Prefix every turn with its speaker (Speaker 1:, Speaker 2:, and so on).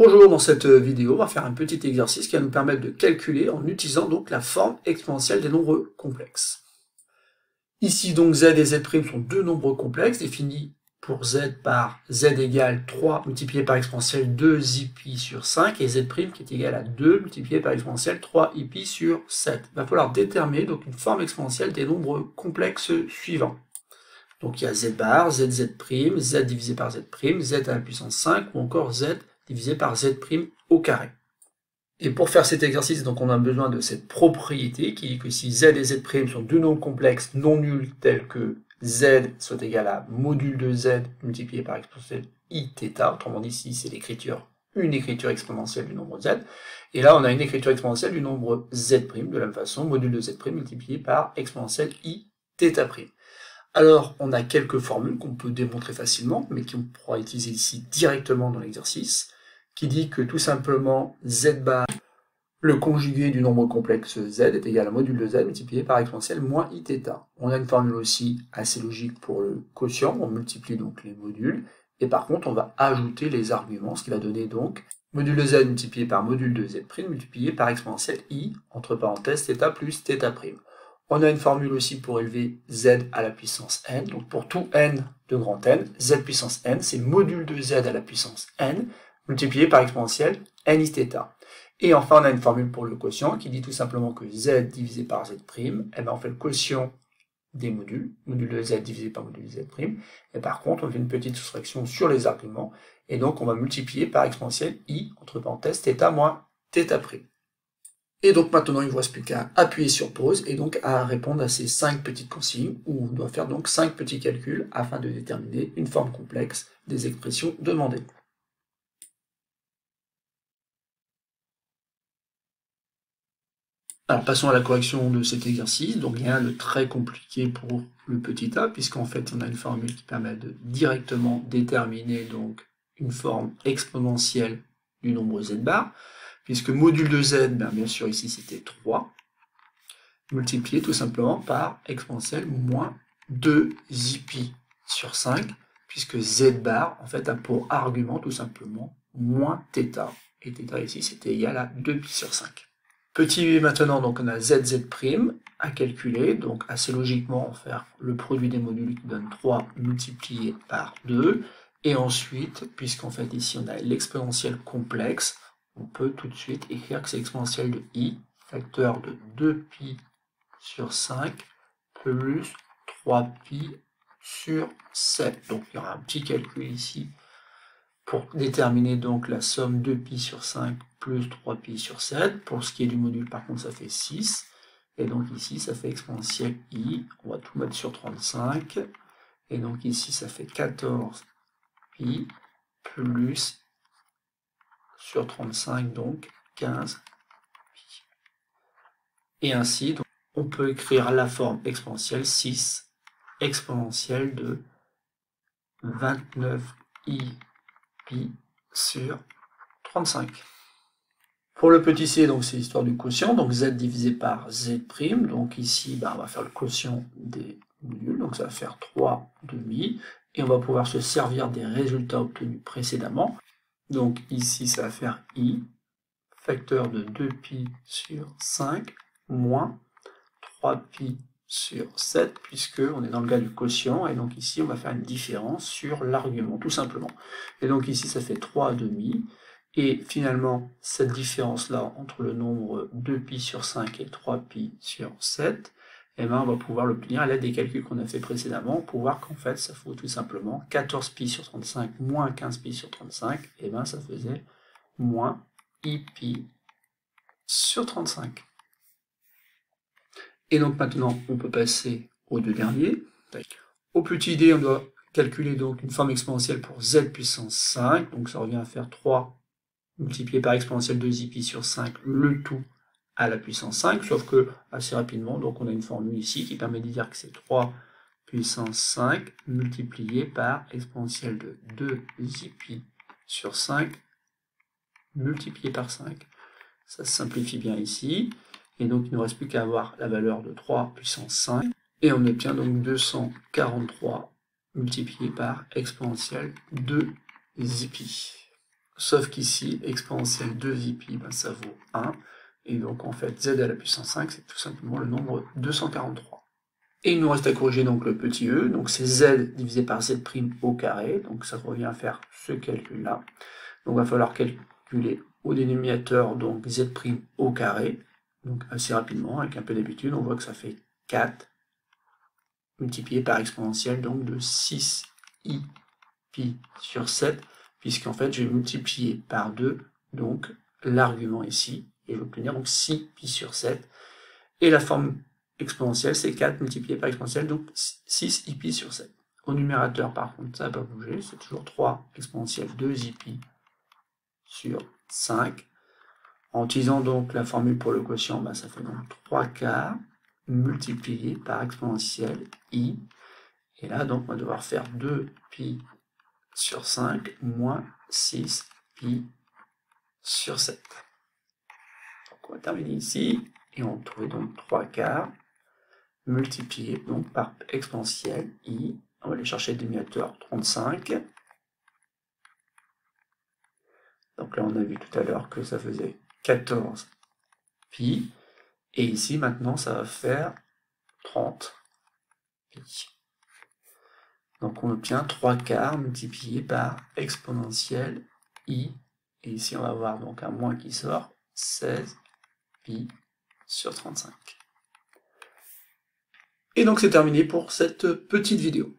Speaker 1: Bonjour, dans cette vidéo, on va faire un petit exercice qui va nous permettre de calculer en utilisant donc la forme exponentielle des nombres complexes. Ici donc z et z' sont deux nombres complexes définis pour z par z égale 3 multiplié par exponentielle 2i sur 5 et z' qui est égal à 2 multiplié par exponentielle 3i sur 7. Il va falloir déterminer donc une forme exponentielle des nombres complexes suivants. Donc il y a z bar, z divisé par z', z à la puissance 5 ou encore z divisé par z' au carré. Et pour faire cet exercice, donc on a besoin de cette propriété qui dit que si z et z' sont deux nombres complexes non nuls tels que z soit égal à module de z multiplié par exponentielle iθ, autrement dit ici c'est une écriture exponentielle du nombre z, et là on a une écriture exponentielle du nombre z', de la même façon, module de z' multiplié par exponentielle iθ'. Alors, on a quelques formules qu'on peut démontrer facilement, mais qu'on pourra utiliser ici directement dans l'exercice, qui dit que tout simplement z bar, le conjugué du nombre complexe z, est égal à module de z multiplié par exponentielle moins iθ. On a une formule aussi assez logique pour le quotient, on multiplie donc les modules, et par contre on va ajouter les arguments, ce qui va donner donc module de z multiplié par module de z' multiplié par exponentielle i, entre parenthèses, θ plus θ'A'. On a une formule aussi pour élever z à la puissance n. Donc pour tout n de grand N, z puissance n, c'est module de z à la puissance n, multiplié par exponentielle n iθ. Et enfin, on a une formule pour le quotient qui dit tout simplement que z divisé par z', on fait le quotient des modules, module de z divisé par module de z'. Et par contre, on fait une petite soustraction sur les arguments, et donc on va multiplier par exponentielle i, entre parenthèses, θ moins θ'A'. Et donc maintenant, il ne vous reste plus qu'à appuyer sur pause et donc à répondre à ces 5 petites consignes où on doit faire donc 5 petits calculs afin de déterminer une forme complexe des expressions demandées. Alors passons à la correction de cet exercice. Donc rien de très compliqué pour le petit a, puisqu'en fait on a une formule qui permet de directement déterminer donc une forme exponentielle du nombre z bar. Puisque module de z, bien sûr ici c'était 3, multiplié tout simplement par exponentielle moins 2i sur 5, puisque z bar en fait a pour argument tout simplement moins θ, et θ ici c'était égal à 2π sur 5. Petit maintenant, donc on a z' à calculer, donc assez logiquement on va faire le produit des modules qui donne 3 multiplié par 2, et ensuite, puisqu'en fait ici on a l'exponentielle complexe, on peut tout de suite écrire que c'est exponentielle de i, facteur de 2π sur 5, plus 3π sur 7. Donc il y aura un petit calcul ici pour déterminer donc la somme 2π sur 5 plus 3π sur 7. Pour ce qui est du module, par contre, ça fait 6. Et donc ici, ça fait exponentielle i. On va tout mettre sur 35. Et donc ici, ça fait 14π plus sur 35, donc 15π. Et ainsi, donc, on peut écrire la forme exponentielle 6 exponentielle de 29i π sur 35. Pour le petit c, donc c'est l'histoire du quotient, donc z divisé par z', donc ici on va faire le quotient des modules, donc ça va faire 3/2, et on va pouvoir se servir des résultats obtenus précédemment. Donc ici ça va faire i, facteur de 2π sur 5, moins 3π sur 7, puisque on est dans le cas du quotient, et donc ici on va faire une différence sur l'argument, tout simplement. Et donc ici ça fait 3/2, et finalement cette différence-là entre le nombre 2π sur 5 et 3π sur 7, on va pouvoir l'obtenir à l'aide des calculs qu'on a fait précédemment, pour voir qu'en fait ça faut tout simplement 14π sur 35 moins 15π sur 35, et ça faisait moins iπ sur 35. Et donc maintenant, on peut passer aux deux derniers. Au petit d, on doit calculer donc une forme exponentielle pour z puissance 5. Donc ça revient à faire 3 multiplié par exponentielle 2i sur 5, le tout à la puissance 5. Sauf que, assez rapidement, donc on a une formule ici qui permet de dire que c'est 3 puissance 5 multiplié par exponentielle de 2i sur 5 multiplié par 5. Ça se simplifie bien ici. Et donc il ne reste plus qu'à avoir la valeur de 3 puissance 5, et on obtient donc 243 multiplié par exponentielle de 2i. sauf qu'ici, exponentielle 2i pi, ben, ça vaut 1, et donc en fait, z à la puissance 5, c'est tout simplement le nombre 243. Et il nous reste à corriger donc le petit e, donc c'est z divisé par z' au carré, donc ça revient à faire ce calcul-là. Donc il va falloir calculer au dénominateur donc z' au carré, donc assez rapidement, avec un peu d'habitude, on voit que ça fait 4 multiplié par exponentielle donc de 6i pi sur 7, puisqu'en fait je vais multiplier par 2 donc l'argument ici, et je vais obtenir donc 6 pi sur 7, et la forme exponentielle c'est 4 multiplié par exponentielle, donc 6 i pi sur 7. Au numérateur par contre ça va pas bouger, c'est toujours 3 exponentielle 2i pi sur 5. En utilisant donc la formule pour le quotient, ben, ça fait donc 3 quarts multiplié par exponentielle i, et là donc on va devoir faire 2 pi sur 5 moins 6 pi sur 7. Donc on va terminer ici, et on va trouver donc 3 quarts multiplié donc par exponentielle i, on va aller chercher le dénominateur 35. Donc là on a vu tout à l'heure que ça faisait 14 pi, et ici maintenant ça va faire 30 pi. Donc on obtient 3 quarts multiplié par exponentielle i, et ici on va avoir donc un moins qui sort, 16 pi sur 35. Et donc c'est terminé pour cette petite vidéo.